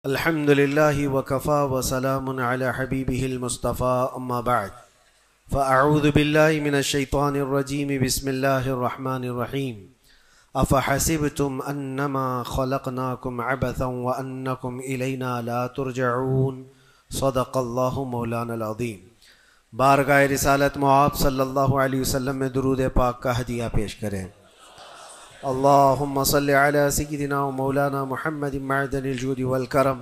الحمد لله وكفى وسلام على حبيبه المصطفى أما بعد فأعوذ بالله من الشيطان الرجيم بسم الله الرحمن الرحيم أفحسبتم أنما خلقناكم عبثا وأنكم إلينا لا ترجعون صدق الله مولانا العظيم۔ بارگاہ رسالت معاب صلی اللہ علیہ وسلم میں درود پاک کا ہدیہ پیش کریں۔ اللہم صلی علی سیدنا و مولانا محمد معدن الجود والکرم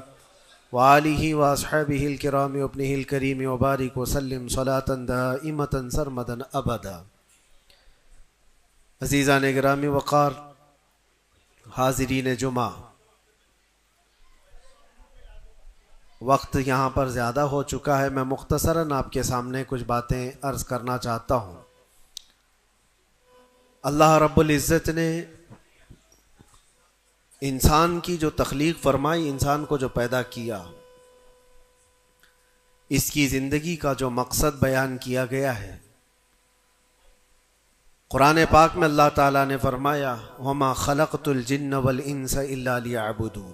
وآلہ واصحابہ الکرام وابنہ الکریم وبارک وسلم صلاة دائمتا سرمدا ابدا۔ عزیزان گرامی وقار، حاضرین جمعہ، وقت یہاں پر زیادہ ہو چکا ہے، میں مختصراً آپ کے سامنے کچھ باتیں عرض کرنا چاہتا ہوں۔ اللہ رب العزت نے انسان کی جو تخلیق فرمائی، انسان کو جو پیدا کیا، اس کی زندگی کا جو مقصد بیان کیا گیا ہے، قرآن پاک میں اللہ تعالیٰ نے فرمایا وَمَا خَلَقْتُ الْجِنَّ وَالْإِنسَ إِلَّا لِيَعْبُدُونَ،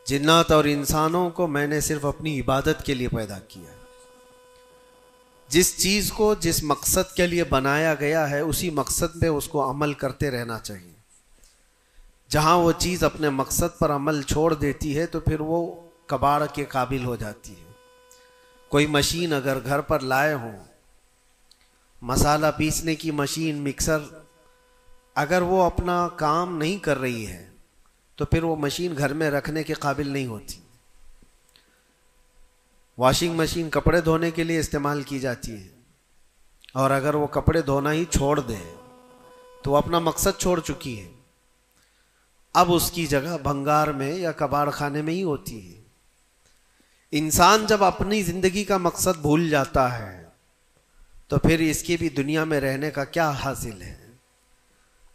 جنات اور انسانوں کو میں نے صرف اپنی عبادت کے لیے پیدا کیا ہے۔ جس چیز کو جس مقصد کے لیے بنایا گیا ہے، اسی مقصد پہ اس کو عمل کرتے رہنا چاہیے۔ جہاں وہ چیز اپنے مقصد پر عمل چھوڑ دیتی ہے تو پھر وہ کباڑ کے قابل ہو جاتی ہے۔ کوئی مشین اگر گھر پر لائے ہوں، مسالہ پیسنے کی مشین، مکسر، اگر وہ اپنا کام نہیں کر رہی ہے تو پھر وہ مشین گھر میں رکھنے کے قابل نہیں ہوتی۔ واشنگ مشین کپڑے دھونے کے لیے استعمال کی جاتی ہے، اور اگر وہ کپڑے دھونا ہی چھوڑ دے تو وہ اپنا مقصد چھوڑ چکی ہے، اب اس کی جگہ بھنگار میں یا کباڑ خانے میں ہی ہوتی ہے۔ انسان جب اپنی زندگی کا مقصد بھول جاتا ہے تو پھر اس کی بھی دنیا میں رہنے کا کیا حاصل ہے؟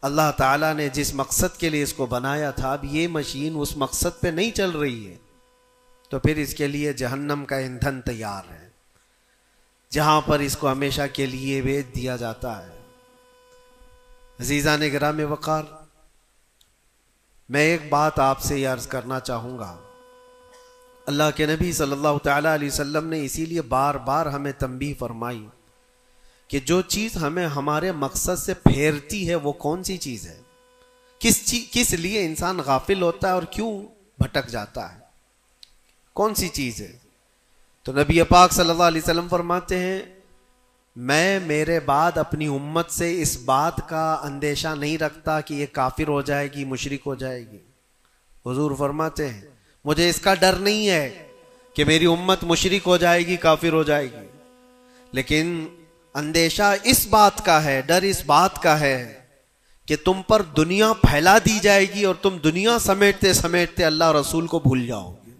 اللہ تعالیٰ نے جس مقصد کے لیے اس کو بنایا تھا، اب یہ مشین اس مقصد پہ نہیں چل رہی ہے تو پھر اس کے لیے جہنم کا ایندھن تیار ہے، جہاں پر اس کو ہمیشہ کے لیے بیچ دیا جاتا ہے۔ عزیزان گرامی وقار، میں ایک بات آپ سے یہ عرض کرنا چاہوں گا۔ اللہ کے نبی صلی اللہ تعالیٰ علیہ وسلم نے اسی لیے بار بار ہمیں تنبیہ فرمائی کہ جو چیز ہمیں ہمارے مقصد سے پھیرتی ہے وہ کون سی چیز ہے، کس لیے انسان غافل ہوتا ہے اور کیوں بھٹک جاتا ہے، کون سی چیز ہے؟ تو نبی پاک صلی اللہ علیہ وسلم فرماتے ہیں، میں میرے بعد اپنی امت سے اس بات کا اندیشہ نہیں رکھتا کہ یہ کافر ہو جائے گی، مشرک ہو جائے گی۔ حضور فرماتے ہیں مجھے اس کا ڈر نہیں ہے کہ میری امت مشرک ہو جائے گی، کافر ہو جائے گی، لیکن اندیشہ اس بات کا ہے، ڈر اس بات کا ہے کہ تم پر دنیا پھیلا دی جائے گی اور تم دنیا سمیٹتے سمیٹتے اللہ رسول کو بھول جاؤ گے۔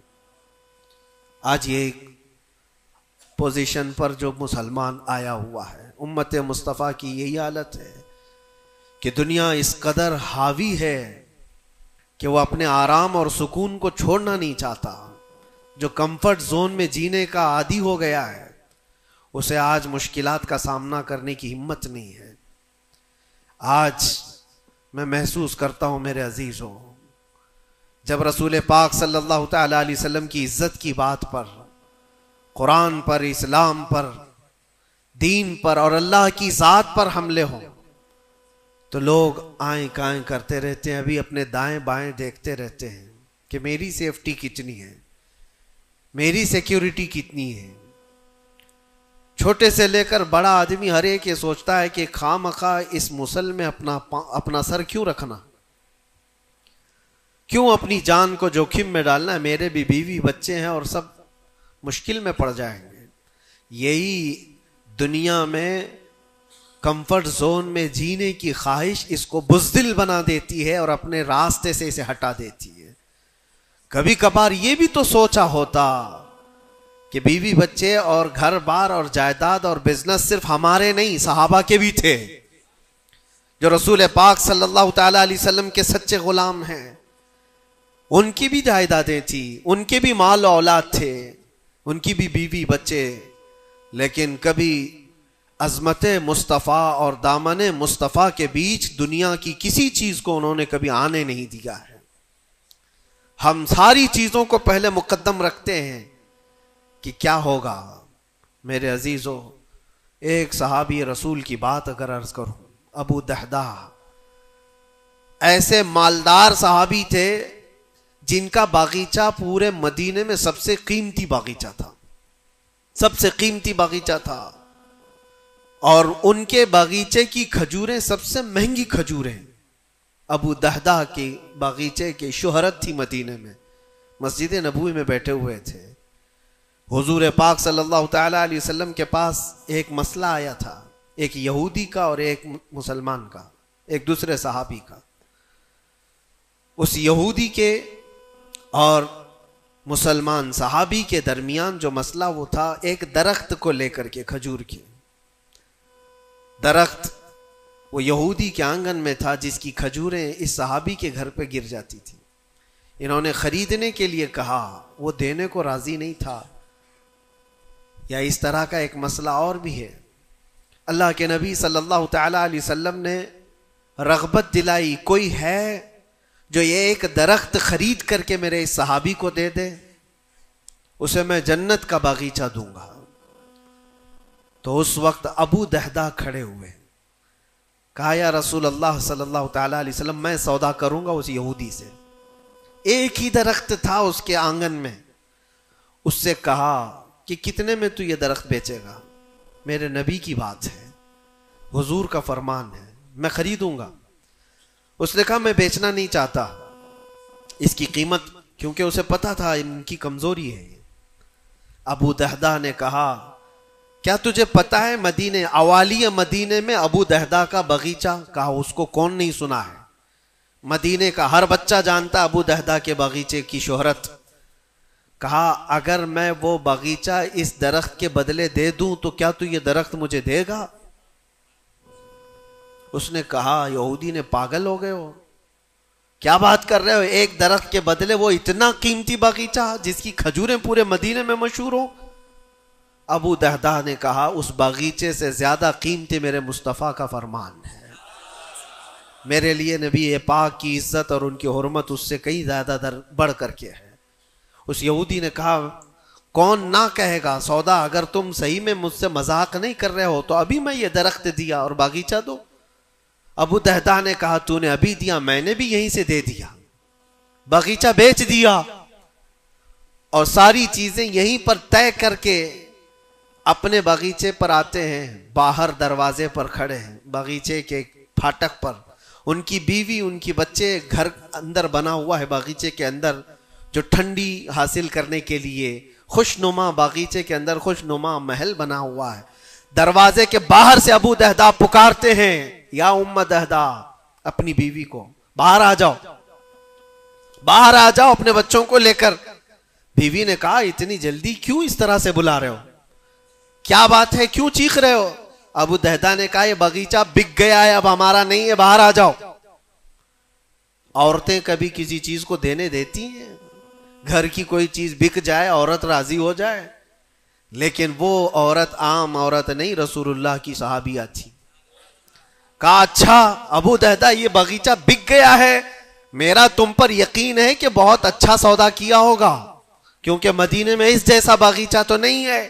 آج یہ پوزیشن پر جو مسلمان آیا ہوا ہے، امت مصطفیٰ کی یہی حالت ہے کہ دنیا اس قدر حاوی ہے کہ وہ اپنے آرام اور سکون کو چھوڑنا نہیں چاہتا۔ جو کمفرٹ زون میں جینے کا عادی ہو گیا ہے، اسے آج مشکلات کا سامنا کرنے کی ہمت نہیں ہے۔ آج میں محسوس کرتا ہوں میرے عزیزوں، جب رسول پاک صلی اللہ تعالیٰ علیہ وسلم کی عزت کی بات پر، قرآن پر، اسلام پر، دین پر اور اللہ کی ذات پر حملے ہوں تو لوگ آئیں کائیں کرتے رہتے ہیں، ابھی اپنے دائیں بائیں دیکھتے رہتے ہیں کہ میری سیفٹی کتنی ہے، میری سیکیورٹی کتنی ہے۔ چھوٹے سے لے کر بڑا آدمی ہر ایک یہ سوچتا ہے کہ خواہ مخواہ اس مسل میں اپنا سر کیوں رکھنا، کیوں اپنی جان کو جوخم میں ڈالنا ہے، میرے بھی بیوی بچے ہیں اور سب مشکل میں پڑ جائیں گے۔ یہی دنیا میں کمفرٹ زون میں جینے کی خواہش اس کو بزدل بنا دیتی ہے اور اپنے راستے سے اسے ہٹا دیتی ہے۔ کبھی کبھار یہ بھی تو سوچا ہوتا کہ بیوی بچے اور گھر بار اور جائیداد اور بزنس صرف ہمارے نہیں، صحابہ کے بھی تھے، جو رسول پاک صلی اللہ تعالیٰ علیہ وسلم کے سچے غلام ہیں۔ ان کی بھی جائیدادیں تھیں، ان کے بھی مال و اولاد تھے، ان کی بھی بیوی بچے، لیکن کبھی عظمت مصطفیٰ اور دامن مصطفیٰ کے بیچ دنیا کی کسی چیز کو انہوں نے کبھی آنے نہیں دیا ہے۔ ہم ساری چیزوں کو پہلے مقدم رکھتے ہیں کہ کیا ہوگا. میرے عزیزو، ایک صحابی رسول کی بات اگر عرض کروں، ابو دہدہ، ایسے مالدار صحابی تھے جن کا باغیچہ پورے مدینے میں سب سے قیمتی باغیچہ تھا، سب سے قیمتی باغیچہ تھا، اور ان کے باغیچے کی کھجوریں سب سے مہنگی کھجوریں. ابو دہدہ کے باغیچے کی شہرت تھی مدینے میں. مسجد نبوی میں بیٹھے ہوئے تھے، حضور پاک صلی اللہ تعالی علیہ وسلم کے پاس ایک مسئلہ آیا تھا، ایک یہودی کا اور ایک مسلمان کا، ایک دوسرے صحابی کا. اس یہودی کے اور مسلمان صحابی کے درمیان جو مسئلہ وہ تھا ایک درخت کو لے کر کے، کھجور کے درخت. وہ یہودی کے آنگن میں تھا جس کی کھجوریں اس صحابی کے گھر پہ گر جاتی تھی. انہوں نے خریدنے کے لیے کہا، وہ دینے کو راضی نہیں تھا. یا اس طرح کا ایک مسئلہ اور بھی ہے. اللہ کے نبی صلی اللہ تعالی علیہ وسلم نے رغبت دلائی، کوئی ہے جو یہ ایک درخت خرید کر کے میرے اس صحابی کو دے دے، اسے میں جنت کا باغیچہ دوں گا. تو اس وقت ابو دہدہ کھڑے ہوئے، کہا یا رسول اللہ صلی اللہ تعالی علیہ وسلم، میں سودا کروں گا اس یہودی سے. ایک ہی درخت تھا اس کے آنگن میں. اس سے کہا کہ کتنے میں تو یہ درخت بیچے گا؟ میرے نبی کی بات ہے، حضور کا فرمان ہے، میں خریدوں گا. اس نے کہا میں بیچنا نہیں چاہتا اس کی قیمت، کیونکہ اسے پتا تھا ان کی کمزوری ہے. ابو دہدہ نے کہا کیا تجھے پتا ہے مدینے، اوالی مدینے میں ابو دہدہ کا باغیچہ؟ کہا اس کو کون نہیں سنا ہے، مدینے کا ہر بچہ جانتا ابو دہدہ کے باغیچے کی شہرت. کہا اگر میں وہ باغیچہ اس درخت کے بدلے دے دوں تو کیا تو یہ درخت مجھے دے گا؟ اس نے کہا یہودی نے پاگل ہو گئے ہو، کیا بات کر رہے ہو؟ ایک درخت کے بدلے وہ اتنا قیمتی باغیچہ جس کی کھجوریں پورے مدینے میں مشہور ہوں. ابو دہدہ نے کہا اس باغیچے سے زیادہ قیمتی میرے مصطفیٰ کا فرمان ہے، میرے لیے نبی پاک کی عزت اور ان کی حرمت اس سے کئی زیادہ بڑھ کر کے ہے. اس یہودی نے کہا کون نہ کہے گا سودا، اگر تم صحیح میں مجھ سے مذاق نہیں کر رہے ہو تو ابھی میں یہ درخت دیا اور باغیچہ دو. ابو دہدہ نے کہا تو نے ابھی دیا، میں نے بھی یہیں سے دے دیا، باغیچہ بیچ دیا اور ساری چیزیں یہیں پر طے کر کے اپنے باغیچے پر آتے ہیں. باہر دروازے پر کھڑے ہیں باغیچے کے پھاٹک پر، ان کی بیوی ان کی بچے، گھر اندر بنا ہوا ہے باغیچے کے اندر جو ٹھنڈی حاصل کرنے کے لیے خوشنما، باغیچے کے اندر خوشنما محل بنا ہوا ہے. دروازے کے باہر سے ابو دہدہ پکارتے ہیں یا ام دہدہ، اپنی بیوی کو باہر آ جاؤ، باہر آ جاؤ اپنے بچوں کو لے کر. بیوی نے کہا اتنی جلدی کیوں اس طرح سے بلا رہے ہو، کیا بات ہے، کیوں چیخ رہے ہو؟ ابو دہدہ نے کہا یہ باغیچہ بک گیا ہے، اب ہمارا نہیں ہے، باہر آ جاؤ. عورتیں کبھی کسی چیز کو دینے دیتی ہیں؟ گھر کی کوئی چیز بک جائے عورت راضی ہو جائے، لیکن وہ عورت عام عورت نہیں، رسول اللہ کی صحابیہ تھی. کہا اچھا ابو دہدہ یہ باغیچہ بک گیا ہے، میرا تم پر یقین ہے کہ بہت اچھا سودا کیا ہوگا، کیونکہ مدینے میں اس جیسا باغیچہ تو نہیں ہے.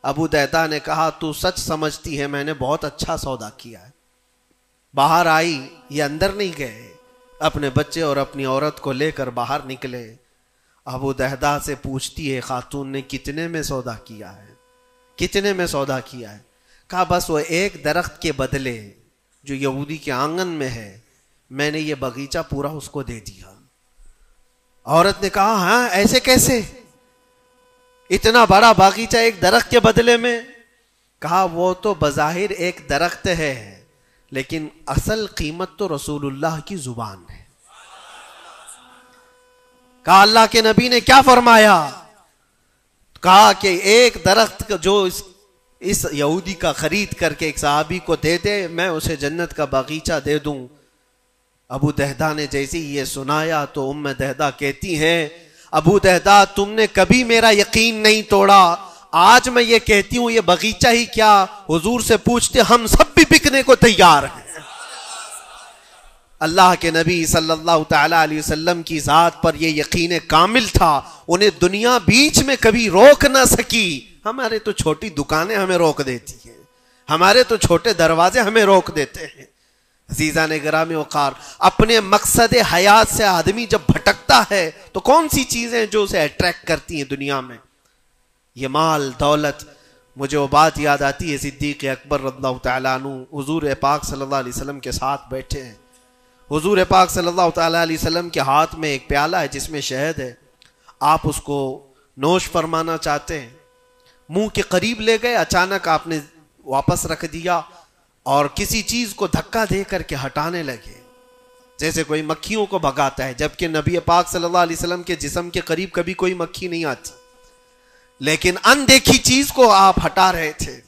ابو دہدہ نے کہا تو سچ سمجھتی ہے میں نے بہت اچھا سودا کیا ہے. باہر آئی، یہ اندر نہیں گئے، اپنے بچے اور اپنی عورت کو لے کر باہر نکلے. ابو دہدہ سے پوچھتی ہے خاتون نے کتنے میں سودا کیا ہے، کتنے میں سودا کیا ہے؟ کہا بس وہ ایک درخت کے بدلے جو یہودی کے آنگن میں ہے میں نے یہ باغیچہ پورا اس کو دے دیا. عورت نے کہا ہاں ایسے کیسے، اتنا بڑا باغیچہ ایک درخت کے بدلے میں؟ کہا وہ تو بظاہر ایک درخت ہے لیکن اصل قیمت تو رسول اللہ کی زبان ہے. کہا اللہ کے نبی نے کیا فرمایا؟ کہا کہ ایک درخت جو اس یہودی کا خرید کر کے ایک صحابی کو دے دے میں اسے جنت کا باغیچہ دے دوں. ابو دہدہ نے جیسے ہی یہ سنایا تو ام دہدہ کہتی ہیں ابو دہدہ تم نے کبھی میرا یقین نہیں توڑا، آج میں یہ کہتی ہوں یہ باغیچہ ہی کیا، حضور سے پوچھتے ہم سب بھی بکنے کو تیار ہیں. اللہ کے نبی صلی اللہ تعالی علیہ وسلم کی ذات پر یہ یقین کامل تھا، انہیں دنیا بیچ میں کبھی روک نہ سکی۔ ہمارے تو چھوٹی دکانیں ہمیں روک دیتی ہیں، ہمارے تو چھوٹے دروازے ہمیں روک دیتے ہیں۔ عزیزان گرامی وقار، اپنے مقصد حیات سے آدمی جب بھٹکتا ہے تو کون سی چیزیں جو اسے اٹریکٹ کرتی ہیں دنیا میں؟ یہ مال دولت۔ مجھے وہ بات یاد آتی ہے، صدیق اکبر رضی اللہ تعالیٰ عنہ حضور پاک صلی اللہ علیہ وسلم کے ساتھ بیٹھے ہیں۔ حضور پاک صلی اللہ تعالیٰ علیہ وسلم کے ہاتھ میں ایک پیالہ ہے جس میں شہد ہے، آپ اس کو نوش فرمانا چاہتے ہیں، منہ کے قریب لے گئے، اچانک آپ نے واپس رکھ دیا اور کسی چیز کو دھکا دے کر کے ہٹانے لگے، جیسے کوئی مکھیوں کو بھگاتا ہے، جبکہ نبی پاک صلی اللہ علیہ وسلم کے جسم کے قریب کبھی کوئی مکھی نہیں آتی، لیکن اندیکھی چیز کو آپ ہٹا رہے تھے۔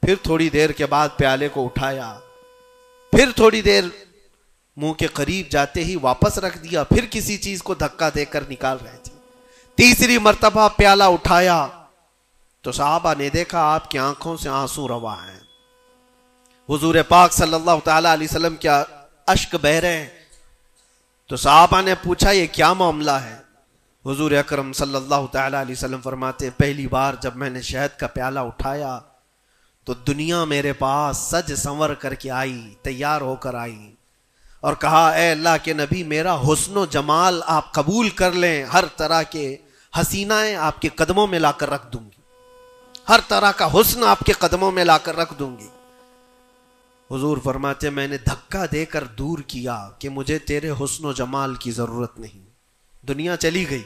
پھر تھوڑی دیر کے بعد پیالے کو اٹھایا، پھر تھوڑی دیر منہ کے قریب جاتے ہی واپس رکھ دیا، پھر کسی چیز کو دھکا دے کر نکال رہے تھے۔ تیسری مرتبہ پیالہ اٹھایا تو صحابہ نے دیکھا آپ کی آنکھوں سے آنسو روا ہیں، حضور پاک صلی اللہ تعالیٰ علیہ وسلم کیا اشک بہ رہے ہیں۔ تو صحابہ نے پوچھا یہ کیا معاملہ ہے؟ حضور اکرم صلی اللہ تعالیٰ علیہ وسلم فرماتے پہلی بار جب میں نے شہد کا پیالہ اٹھایا تو دنیا میرے پاس سج سنور کر کے آئی، تیار ہو کر آئی، اور کہا اے اللہ کے نبی میرا حسن و جمال آپ قبول کر لیں، ہر طرح کے حسینائیں آپ کے قدموں میں لا کر رکھ دوں گی، ہر طرح کا حسن آپ کے قدموں میں لا کر رکھ دوں گی۔ حضور فرماتے میں نے دھکا دے کر دور کیا کہ مجھے تیرے حسن و جمال کی ضرورت نہیں، دنیا چلی گئی۔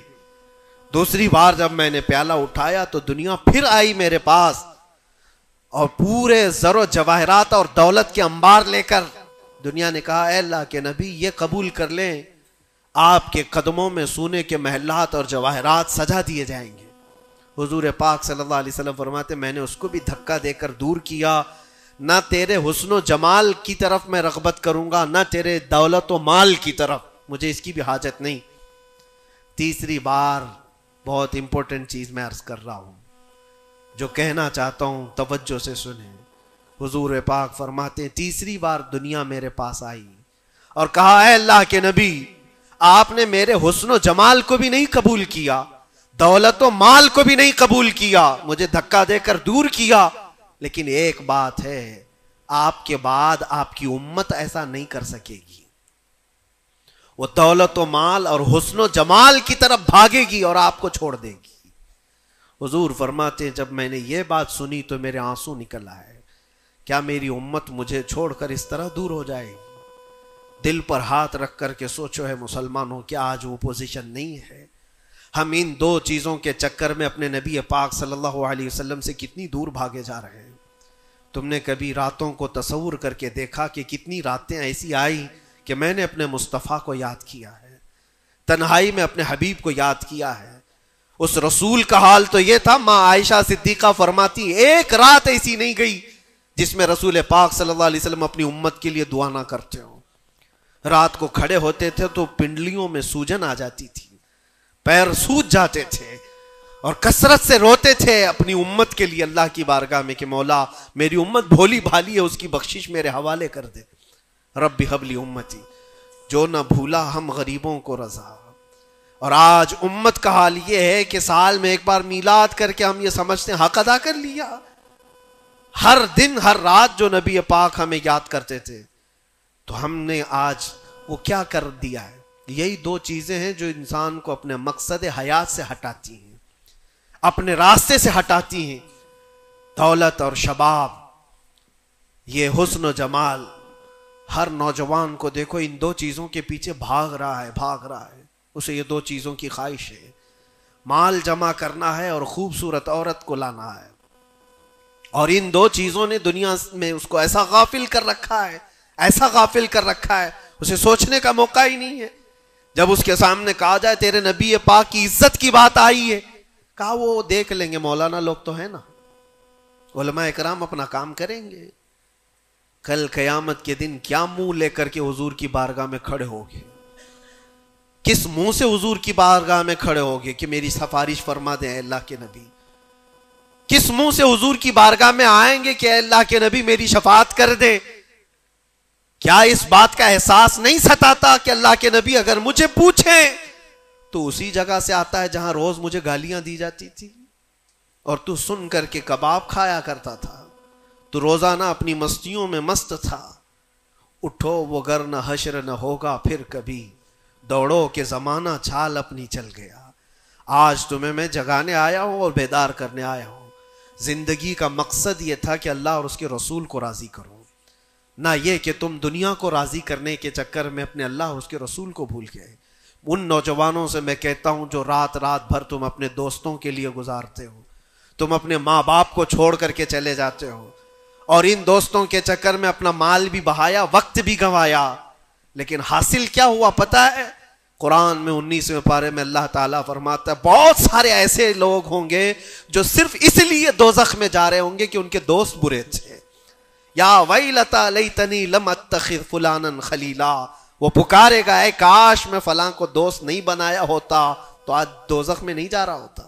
دوسری بار جب میں نے پیالہ اٹھایا تو دنیا پھر آئی میرے پاس اور پورے زر و جواہرات اور دولت کے انبار لے کر دنیا نے کہا اے اللہ کے نبی یہ قبول کر لیں، آپ کے قدموں میں سونے کے محلات اور جواہرات سجا دیے جائیں گے۔ حضور پاک صلی اللہ علیہ وسلم فرماتے میں نے اس کو بھی دھکا دے کر دور کیا، نہ تیرے حسن و جمال کی طرف میں رغبت کروں گا، نہ تیرے دولت و مال کی طرف، مجھے اس کی بھی حاجت نہیں۔ تیسری بار بہت امپورٹنٹ چیز میں عرض کر رہا ہوں، جو کہنا چاہتا ہوں توجہ سے سنیں۔ حضور پاک فرماتے ہیں تیسری بار دنیا میرے پاس آئی اور کہا اے اللہ کے نبی آپ نے میرے حسن و جمال کو بھی نہیں قبول کیا، دولت و مال کو بھی نہیں قبول کیا، مجھے دھکا دے کر دور کیا، لیکن ایک بات ہے آپ کے بعد آپ کی امت ایسا نہیں کر سکے گی، وہ دولت و مال اور حسن و جمال کی طرف بھاگے گی اور آپ کو چھوڑ دے گی۔ حضور فرماتے جب میں نے یہ بات سنی تو میرے آنسو نکل آئے، کیا میری امت مجھے چھوڑ کر اس طرح دور ہو جائے گی؟ دل پر ہاتھ رکھ کر کے سوچو ہے مسلمانوں، کیا آج وہ پوزیشن نہیں ہے؟ ہم ان دو چیزوں کے چکر میں اپنے نبی پاک صلی اللہ علیہ وسلم سے کتنی دور بھاگے جا رہے ہیں۔ تم نے کبھی راتوں کو تصور کر کے دیکھا کہ کتنی راتیں ایسی آئی کہ میں نے اپنے مصطفیٰ کو یاد کیا ہے، تنہائی میں اپنے حبیب کو یاد کیا ہے؟ اس رسول کا حال تو یہ تھا، ماں عائشہ صدیقہ فرماتی ایک رات ایسی نہیں گئی جس میں رسول پاک صلی اللہ علیہ وسلم اپنی امت کے لیے دعا نہ کرتے ہوں۔ رات کو کھڑے ہوتے تھے تو پنڈلیوں میں سوجن آ جاتی تھی، پیر سوج جاتے تھے اور کثرت سے روتے تھے اپنی امت کے لیے اللہ کی بارگاہ میں کہ مولا میری امت بھولی بھالی ہے، اس کی بخشش میرے حوالے کر دے، رب حب لی امتی، جو نہ بھولا ہم غریبوں کو رضا۔ اور آج امت کا حال یہ ہے کہ سال میں ایک بار میلاد کر کے ہم یہ سمجھتے ہیں حق ادا کر لیا، ہر دن ہر رات جو نبی پاک ہمیں یاد کرتے تھے تو ہم نے آج وہ کیا کر دیا ہے؟ یہی دو چیزیں ہیں جو انسان کو اپنے مقصد حیات سے ہٹاتی ہیں، اپنے راستے سے ہٹاتی ہیں، دولت اور شباب، یہ حسن و جمال۔ ہر نوجوان کو دیکھو ان دو چیزوں کے پیچھے بھاگ رہا ہے، اسے یہ دو چیزوں کی خواہش ہے، مال جمع کرنا ہے اور خوبصورت عورت کو لانا ہے، اور ان دو چیزوں نے دنیا میں اس کو ایسا غافل کر رکھا ہے، اسے سوچنے کا موقع ہی نہیں ہے۔ جب اس کے سامنے کہا جائے تیرے نبی پاک کی عزت کی بات آئی ہے، کہا وہ دیکھ لیں گے، مولانا لوگ تو ہیں نا، علماء اکرام اپنا کام کریں گے، کل قیامت کے دن کیا منہ لے کر کے حضور کی بارگاہ میں کھڑے ہوگے؟ کس منہ سے حضور کی بارگاہ میں کھڑے ہوگے کہ میری سفارش فرما دیں اے اللہ کے نبی؟ کس منہ سے حضور کی بارگاہ میں آئیں گے کہ اے اللہ کے نبی میری شفاعت کر دیں؟ کیا اس بات کا احساس نہیں ستاتا کہ اللہ کے نبی اگر مجھے پوچھیں تو اسی جگہ سے آتا ہے جہاں روز مجھے گالیاں دی جاتی تھی، اور تو سن کر کے کباب کھایا کرتا تھا، تو روزانہ اپنی مستیوں میں مست تھا. اٹھو وہ گر نہ حشر نہ ہوگا پھر کبھی، دوڑو کہ زمانہ چھال اپنی چل گیا. آج تمہیں میں جگانے آیا ہوں اور بیدار کرنے آیا ہوں. زندگی کا مقصد یہ تھا کہ اللہ اور اس کے رسول کو راضی کرو، نہ یہ کہ تم دنیا کو راضی کرنے کے چکر میں اپنے اللہ اور اس کے رسول کو بھول گئے. ان نوجوانوں سے میں کہتا ہوں جو رات رات بھر تم اپنے دوستوں کے لیے گزارتے ہو، تم اپنے ماں باپ کو چھوڑ کر کے چلے جاتے ہو، اور ان دوستوں کے چکر میں اپنا مال بھی بہایا، وقت بھی گنوایا، لیکن حاصل کیا ہوا پتہ ہے؟ قرآن میں 19ویں پارے میں اللہ تعالیٰ فرماتا ہے بہت سارے ایسے لوگ ہوں گے جو صرف اس لیے دوزخ میں جا رہے ہوں گے کہ ان کے دوست برے تھے. یا ویلتا لیتنی لم اتخذ فلانا خلیلا، وہ پکارے گا اے کاش میں فلاں کو دوست نہیں بنایا ہوتا تو آج دوزخ میں نہیں جا رہا ہوتا.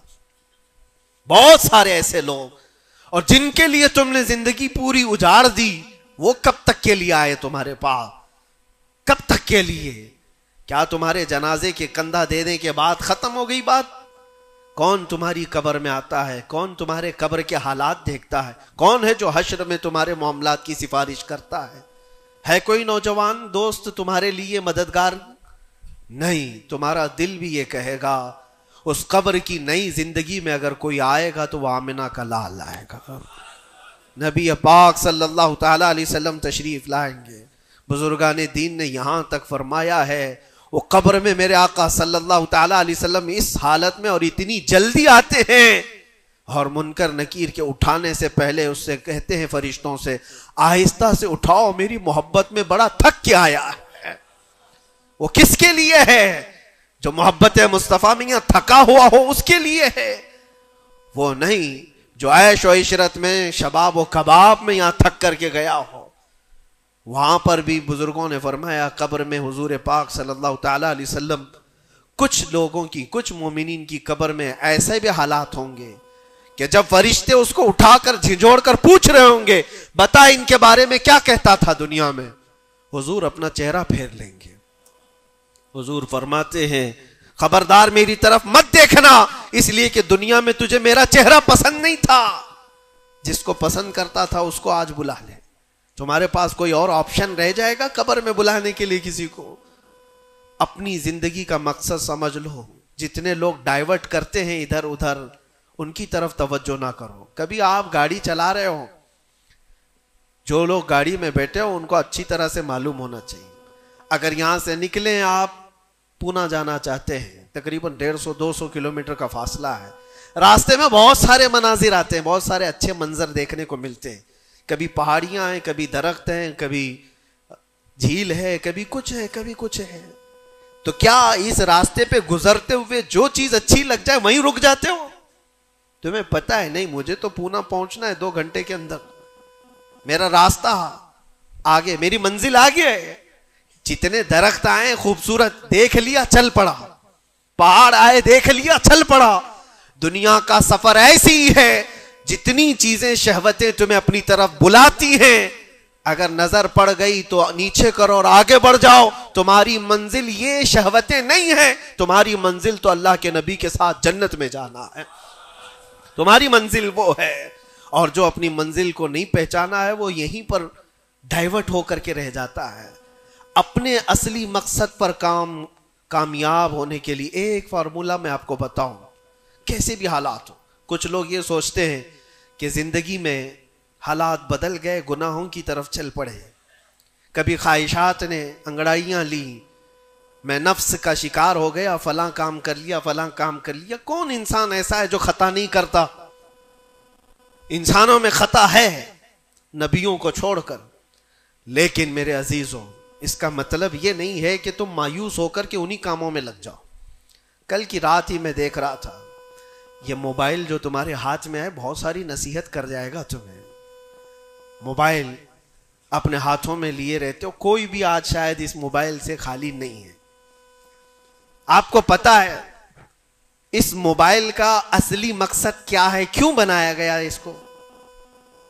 بہت سارے ایسے لوگ، اور جن کے لیے تم نے زندگی پوری اجاڑ دی، وہ کب تک کے لیے آئے تمہارے پاس؟ کب تک کے لیے؟ کیا تمہارے جنازے کے کندھا دینے کے بعد ختم ہو گئی بات؟ کون تمہاری قبر میں آتا ہے؟ کون تمہارے قبر کے حالات دیکھتا ہے؟ کون ہے جو حشر میں تمہارے معاملات کی سفارش کرتا ہے؟ ہے کوئی نوجوان دوست تمہارے لیے مددگار؟ نہیں. تمہارا دل بھی یہ کہے گا اس قبر کی نئی زندگی میں اگر کوئی آئے گا تو وہ آمنہ کا لال آئے گا. نبی پاک صلی اللہ تعالی علیہ وسلم تشریف لائیں گے. بزرگان دین نے یہاں تک فرمایا ہے وہ قبر میں میرے آقا صلی اللہ تعالی علیہ وسلم اس حالت میں اور اتنی جلدی آتے ہیں، اور منکر نکیر کے اٹھانے سے پہلے اس سے کہتے ہیں فرشتوں سے آہستہ سے اٹھاؤ، میری محبت میں بڑا تھک کے آیا ہے. وہ کس کے لیے ہے؟ جو محبت مصطفیٰ میں یہاں تھکا ہوا ہو اس کے لیے ہے. وہ نہیں جو عیش و عشرت میں شباب و کباب میں یہاں تھک کر کے گیا ہو. وہاں پر بھی بزرگوں نے فرمایا قبر میں حضور پاک صلی اللہ تعالی علیہ وسلم کچھ لوگوں کی، کچھ مومنین کی قبر میں ایسے بھی حالات ہوں گے کہ جب فرشتے اس کو اٹھا کر جھنجھوڑ کر پوچھ رہے ہوں گے بتا ان کے بارے میں کیا کہتا تھا دنیا میں، حضور اپنا چہرہ پھیر لیں گے. حضور فرماتے ہیں خبردار میری طرف مت دیکھنا، اس لیے کہ دنیا میں تجھے میرا چہرہ پسند نہیں تھا. جس کو پسند کرتا تھا اس کو آج بلا لے. تمہارے پاس کوئی اور آپشن رہ جائے گا قبر میں بلانے کے لیے کسی کو؟ اپنی زندگی کا مقصد سمجھ لو. جتنے لوگ ڈائیورٹ کرتے ہیں ادھر ادھر ان کی طرف توجہ نہ کرو. کبھی آپ گاڑی چلا رہے ہو، جو لوگ گاڑی میں بیٹھے ہو ان کو اچھی طرح سے معلوم ہونا چاہیے. اگر یہاں سے نکلیں آپ پونا جانا چاہتے ہیں، تقریباً 150-200 کلومیٹر کا فاصلہ ہے. راستے میں بہت سارے مناظر آتے ہیں، بہت سارے اچھے منظر دیکھنے کو ملتے ہیں. کبھی پہاڑیاں ہیں، کبھی درخت ہیں، کبھی جھیل ہے، کبھی کچھ ہے، کبھی کچھ ہے. تو کیا اس راستے پہ گزرتے ہوئے جو چیز اچھی لگ جائے وہیں رک جاتے ہو؟ تمہیں پتا ہے نہیں مجھے تو پونا پہنچنا ہے 2 گھنٹے کے اندر، میرا راستہ آگے، میری منزل آگے ہے. جتنے درخت آئے خوبصورت دیکھ لیا چل پڑا، پہاڑ آئے دیکھ لیا چل پڑا. دنیا کا سفر ایسی ہی ہے، جتنی چیزیں شہوتیں تمہیں اپنی طرف بلاتی ہیں اگر نظر پڑ گئی تو نیچے کرو اور آگے بڑھ جاؤ. تمہاری منزل یہ شہوتیں نہیں ہیں، تمہاری منزل تو اللہ کے نبی کے ساتھ جنت میں جانا ہے. تمہاری منزل وہ ہے. اور جو اپنی منزل کو نہیں پہچانا ہے وہ یہیں پر ڈائیورٹ ہو کر کے رہ جاتا ہے. اپنے اصلی مقصد پر کامیاب ہونے کے لیے ایک فارمولہ میں آپ کو بتاؤں، کیسے بھی حالات ہو. کچھ لوگ یہ سوچتے ہیں کہ زندگی میں حالات بدل گئے، گناہوں کی طرف چل پڑے، کبھی خواہشات نے انگڑائیاں لی، میں نفس کا شکار ہو گیا، فلاں کام کر لیا، فلاں کام کر لیا. کون انسان ایسا ہے جو خطا نہیں کرتا؟ انسانوں میں خطا ہے نبیوں کو چھوڑ کر. لیکن میرے عزیزوں اس کا مطلب یہ نہیں ہے کہ تم مایوس ہو کر کے انہی کاموں میں لگ جاؤ. کل کی رات ہی میں دیکھ رہا تھا یہ موبائل جو تمہارے ہاتھ میں ہے بہت ساری نصیحت کر جائے گا تمہیں. موبائل اپنے ہاتھوں میں لیے رہتے ہو، کوئی بھی آج شاید اس موبائل سے خالی نہیں ہے. آپ کو پتا ہے اس موبائل کا اصلی مقصد کیا ہے؟ کیوں بنایا گیا اس کو؟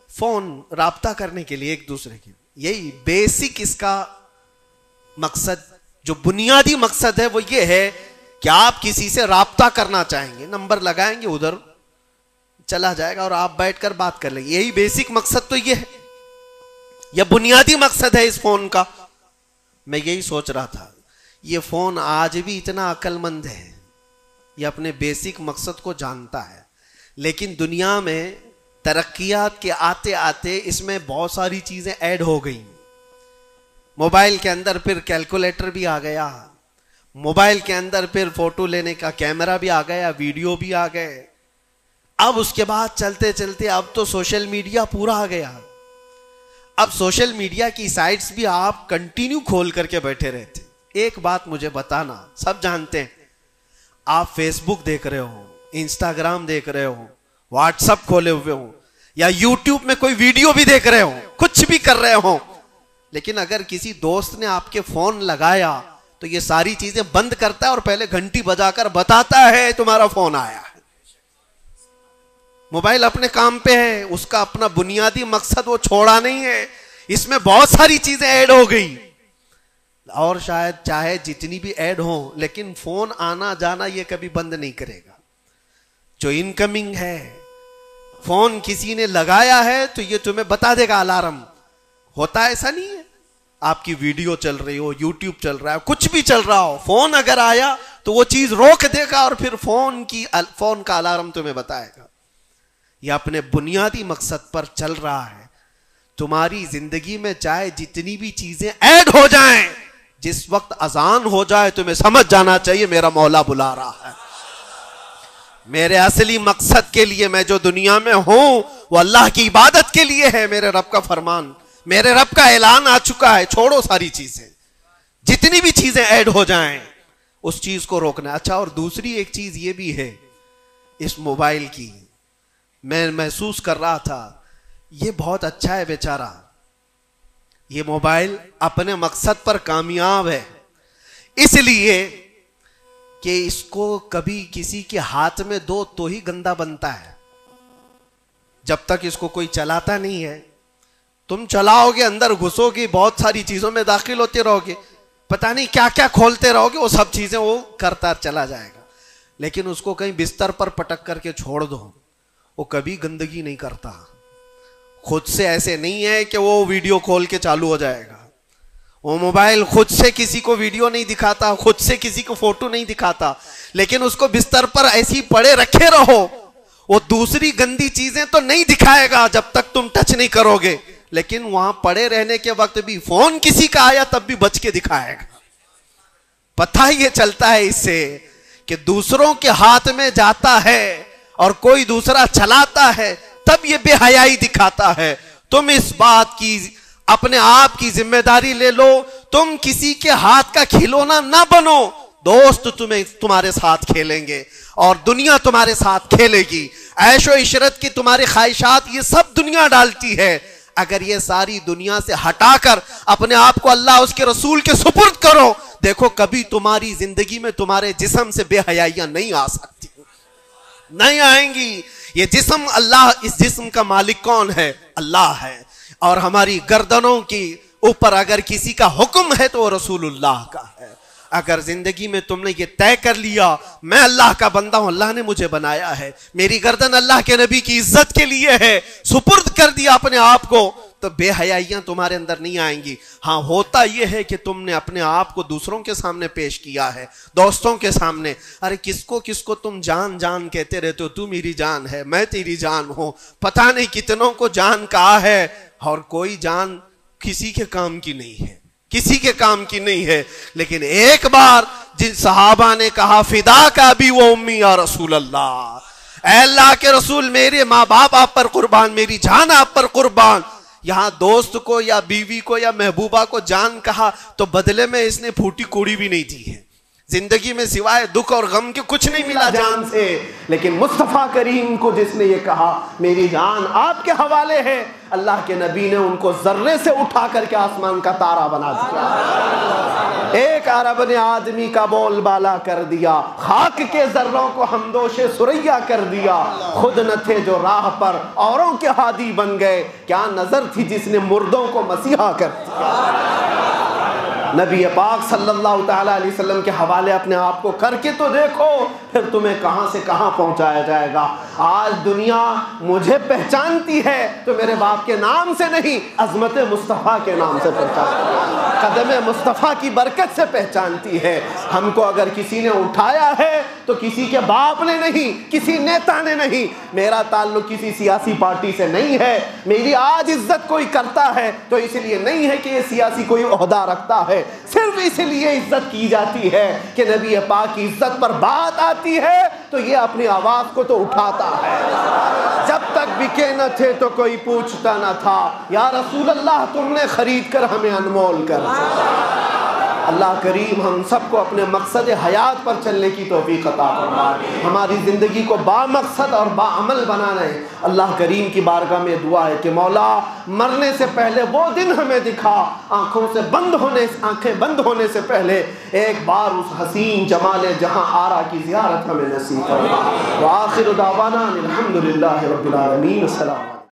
فون، رابطہ کرنے کے لیے ایک دوسرے کے. یہی بیسک اس کا مقصد جو بنیادی مقصد ہے وہ یہ ہے کہ آپ کسی سے رابطہ کرنا چاہیں گے، نمبر لگائیں گے، ادھر چلا جائے گا اور آپ بیٹھ کر بات کر لیں گے. یہی بیسک مقصد تو یہ ہے، یہ بنیادی مقصد ہے اس فون کا. میں یہی سوچ رہا تھا یہ فون آج بھی اتنا عقل مند ہے، یہ اپنے بیسک مقصد کو جانتا ہے، لیکن دنیا میں ترقیات کے آتے آتے اس میں بہت ساری چیزیں ایڈ ہو گئیں. موبائل کے اندر پھر کیلکولیٹر بھی آ گیا، موبائل کے اندر پھر فوٹو لینے کا کیمرہ بھی آ گیا، ویڈیو بھی آ گئے. اب اس کے بعد چلتے چلتے اب تو سوشل میڈیا پورا آ گیا. اب سوشل میڈیا کی سائٹس بھی آپ کنٹینیو کھول کر کے بیٹھے رہتے. ایک بات مجھے بتانا، سب جانتے ہیں آپ فیس بک دیکھ رہے ہو، انسٹاگرام دیکھ رہے ہو، واٹس ایپ کھولے ہوئے ہو، یا یوٹیوب میں کوئی ویڈیو بھی دیکھ رہے ہو، کچھ بھی کر رہے ہو، لیکن اگر کسی دوست نے آپ کے فون لگایا تو یہ ساری چیزیں بند کرتا ہے اور پہلے گھنٹی بجا کر بتاتا ہے تمہارا فون آیا ہے. موبائل اپنے کام پہ ہے، اس کا اپنا بنیادی مقصد وہ چھوڑا نہیں ہے. اس میں بہت ساری چیزیں ایڈ ہو گئی، اور شاید چاہے جتنی بھی ایڈ ہوں لیکن فون آنا جانا یہ کبھی بند نہیں کرے گا. جو انکمنگ ہے، فون کسی نے لگایا ہے تو یہ تمہیں بتا دے گا. الارم ہوتا ہے، ایسا نہیں ہے آپ کی ویڈیو چل رہی ہو، یوٹیوب چل رہا ہے، کچھ بھی چل رہا ہو، فون اگر آیا تو وہ چیز روک دے گا اور پھر فون کا الارم تمہیں بتائے گا. یہ اپنے بنیادی مقصد پر چل رہا ہے. تمہاری زندگی میں چاہے جتنی بھی چیزیں ایڈ ہو جائیں، جس وقت اذان ہو جائے تمہیں سمجھ جانا چاہیے میرا مولا بلا رہا ہے. میرے اصلی مقصد کے لیے میں جو دنیا میں ہوں وہ اللہ کی عبادت کے لیے ہے. میرے رب کا فرمان، میرے رب کا اعلان آ چکا ہے، چھوڑو ساری چیزیں. جتنی بھی چیزیں ایڈ ہو جائیں اس چیز کو روکنا. اچھا، اور دوسری ایک چیز یہ بھی ہے اس موبائل کی، میں محسوس کر رہا تھا یہ بہت اچھا ہے بیچارہ، یہ موبائل اپنے مقصد پر کامیاب ہے اس لیے کہ اس کو کبھی کسی کے ہاتھ میں دو تو ہی گندا بنتا ہے. جب تک اس کو کوئی چلاتا نہیں ہے، تم چلاؤ گے، اندر گھسو گے، بہت ساری چیزوں میں داخل ہوتے رہو گے، پتہ نہیں کیا کیا کھولتے رہو گے، وہ سب چیزیں وہ کرتا چلا جائے گا. لیکن اس کو کہیں بستر پر پٹک کر کے چھوڑ دو، وہ کبھی گندگی نہیں کرتا. خود سے ایسے نہیں ہے کہ وہ ویڈیو کھول کے چالو ہو جائے گا. وہ موبائل خود سے کسی کو ویڈیو نہیں دکھاتا، خود سے کسی کو فوٹو نہیں دکھاتا، لیکن اس کو بستر پر ایسی پڑے رکھے رہو، وہ دوسری گندی چیزیں تو نہیں دکھائے گا جب تک تم ٹچ نہیں کرو گے، لیکن وہاں پڑے رہنے کے وقت بھی فون کسی کا آیا تب بھی بچ کے دکھائے گا. پتہ یہ چلتا ہے اس سے کہ دوسروں کے ہاتھ میں جاتا ہے اور کوئی دوسرا چلاتا ہے تب یہ بے حیائی دکھاتا ہے. تم اس بات کی اپنے آپ کی ذمہ داری لے لو، تم کسی کے ہاتھ کا کھلونا نہ بنو. دوست تمہارے ساتھ کھیلیں گے اور دنیا تمہارے ساتھ کھیلے گی. عیش و عشرت کی تمہاری خواہشات یہ سب دنیا ڈالتی ہے. اگر یہ ساری دنیا سے ہٹا کر اپنے آپ کو اللہ اس کے رسول کے سپرد کرو، دیکھو کبھی تمہاری زندگی میں تمہارے جسم سے بے حیائیاں نہیں آ سکتی، نہیں آئیں گی. یہ جسم اللہ، اس جسم کا مالک کون ہے؟ اللہ ہے. اور ہماری گردنوں کی اوپر اگر کسی کا حکم ہے تو وہ رسول اللہ کا ہے. اگر زندگی میں تم نے یہ طے کر لیا میں اللہ کا بندہ ہوں، اللہ نے مجھے بنایا ہے، میری گردن اللہ کے نبی کی عزت کے لیے ہے، سپرد کر دیا اپنے آپ کو، تو بے حیائیاں تمہارے اندر نہیں آئیں گی. ہاں ہوتا یہ ہے کہ تم نے اپنے آپ کو دوسروں کے سامنے پیش کیا ہے، دوستوں کے سامنے. ارے کس کو تم جان جان کہتے رہتے ہو، تو میری جان ہے، میں تیری جان ہوں. پتہ نہیں کتنوں کو جان کہا ہے اور کوئی جان کسی کے کام کی نہیں ہے، کسی کے کام کی نہیں ہے. لیکن ایک بار جن صحابہ نے کہا فدا کا بھی وہ امی یا رسول اللہ، اے اللہ کے رسول میرے ماں باپ آپ پر قربان، میری جان آپ پر قربان. یہاں دوست کو یا بیوی کو یا محبوبہ کو جان کہا تو بدلے میں اس نے پھوٹی کوڑی بھی نہیں دی ہے. زندگی میں سوائے دکھ اور غم کے کچھ نہیں ملا جان سے. لیکن مصطفیٰ کریم کو جس نے یہ کہا میری جان آپ کے حوالے ہے، اللہ کے نبی نے ان کو ذرے سے اٹھا کر کے آسمان کا تارا بنا دیا. ایک عرب نے آدمی کا بول بالا کر دیا، خاک کے ذروں کو ہمدوش سریا کر دیا. خود نہ تھے جو راہ پر اوروں کے ہادی بن گئے، کیا نظر تھی جس نے مردوں کو مسیحا کر دیا. نبی پاک صلی اللہ تعالیٰ علیہ وسلم کے حوالے اپنے آپ کو کر کے تو دیکھو، پھر تمہیں کہاں سے کہاں پہنچایا جائے گا۔ آج دنیا مجھے پہچانتی ہے تو میرے باپ کے نام سے نہیں، عظمت مصطفیٰ کے نام سے پہچانتی ہے، قدم مصطفیٰ کی برکت سے پہچانتی ہے۔ ہم کو اگر کسی نے اٹھایا ہے تو کسی کے باپ نے نہیں، کسی نیتا نے نہیں، میرا تعلق کسی سیاسی پارٹی سے نہیں ہے۔ میری آج عزت کوئی کرتا ہے تو اس لیے نہیں ہے کہ یہ سیاسی کوئی عہدہ رکھتا ہے، صرف اس لیے عزت کی جاتی ہے کہ نبی پاک کی عزت پر بات آتی ہے تو یہ اپنی آواز کو تو اٹھاتا ہے۔ جب تک بکے نہ تھے تو کوئی پوچھتا نہ تھا، یا رسول اللہ تم نے خرید کر ہمیں انمول کر دیا۔ اللہ کریم ہم سب کو اپنے مقصد حیات پر چلنے کی توفیق عطا فرمائے، ہماری زندگی کو با مقصد اور با عمل بنانا ہے۔ اللہ کریم کی بارگاہ میں دعا ہے کہ مولا مرنے سے پہلے وہ دن ہمیں دکھا، آنکھیں بند ہونے سے پہلے ایک بار اس حسین جمال جہاں آرا کی زیارت ہمیں نصیب فرما۔ وآخر دعوانا الحمدللہ رب العالمین۔ السلام علیکم۔